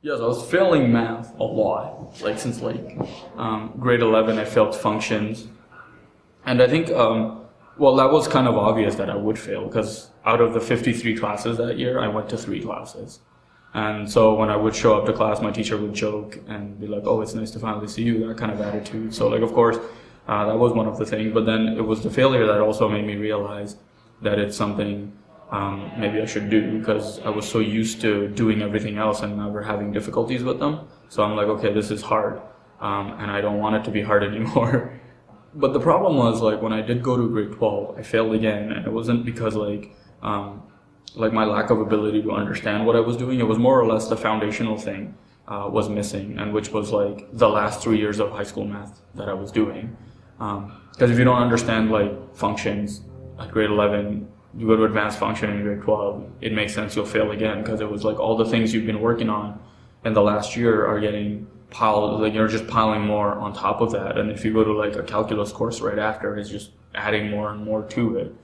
Yes, I was failing math a lot. Like since grade 11, I failed functions, and I think well, that was kind of obvious that I would fail because out of the 53 classes that year, I went to 3 classes. And so when I would show up to class, my teacher would joke and be like, "Oh, it's nice to finally see you," that kind of attitude. So like, of course, that was one of the things. But then it was the failure that also made me realize that it's something maybe I should do because I was so used to doing everything else and never having difficulties with them. So I'm like, okay, this is hard, and I don't want it to be hard anymore. But the problem was like when I did go to grade 12, I failed again, and it wasn't because like my lack of ability to understand what I was doing. It was more or less the foundational thing was missing, and which was like the last 3 years of high school math that I was doing. Because if you don't understand like functions at grade 11, you go to advanced function in grade 12, it makes sense you'll fail again because it was like all the things you've been working on in the last year are getting piled, like you're just piling more on top of that. And if you go to like a calculus course right after, it's just adding more and more to it.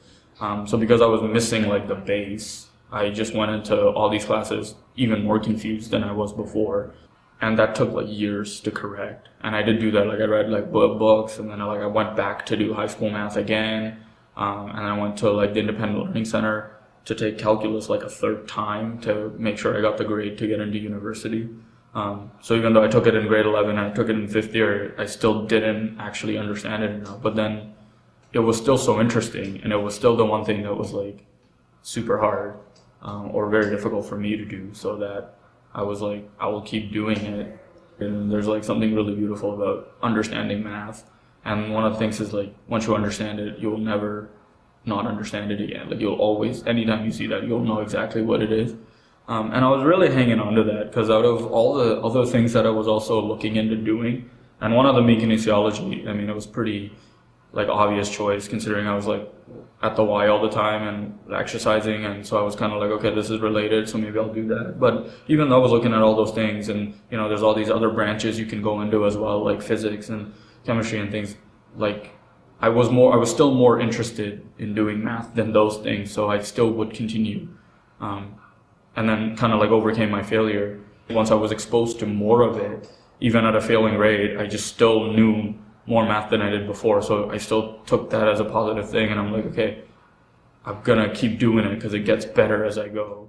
So because I was missing like the base, I just went into all these classes even more confused than I was before. And that took like years to correct. And I did do that, like I read like books, and then I went back to do high school math again. And I went to like the Independent Learning Center to take calculus like a third time to make sure I got the grade to get into university. So even though I took it in grade 11 and I took it in 5th year, I still didn't actually understand it enough. But then it was still so interesting, and it was still the one thing that was like super hard or very difficult for me to do, so that I was like, I will keep doing it. And there's like something really beautiful about understanding math. And one of the things is like, once you understand it, you'll never not understand it again. Like you'll always, anytime you see that, you'll know exactly what it is. And I was really hanging on to that because out of all the other things that I was also looking into doing, and one of them being kinesiology, I mean, it was pretty like obvious choice considering I was like at the Y all the time and exercising, and so I was kind of like, okay, this is related, so maybe I'll do that. But even though I was looking at all those things, and you know, there's all these other branches you can go into as well, like physics and chemistry and things, like I was still more interested in doing math than those things, so I still would continue. And then kind of like overcame my failure. Once I was exposed to more of it, even at a failing rate, I just still knew more math than I did before, so I still took that as a positive thing, and I'm like, okay, I'm gonna keep doing it because it gets better as I go.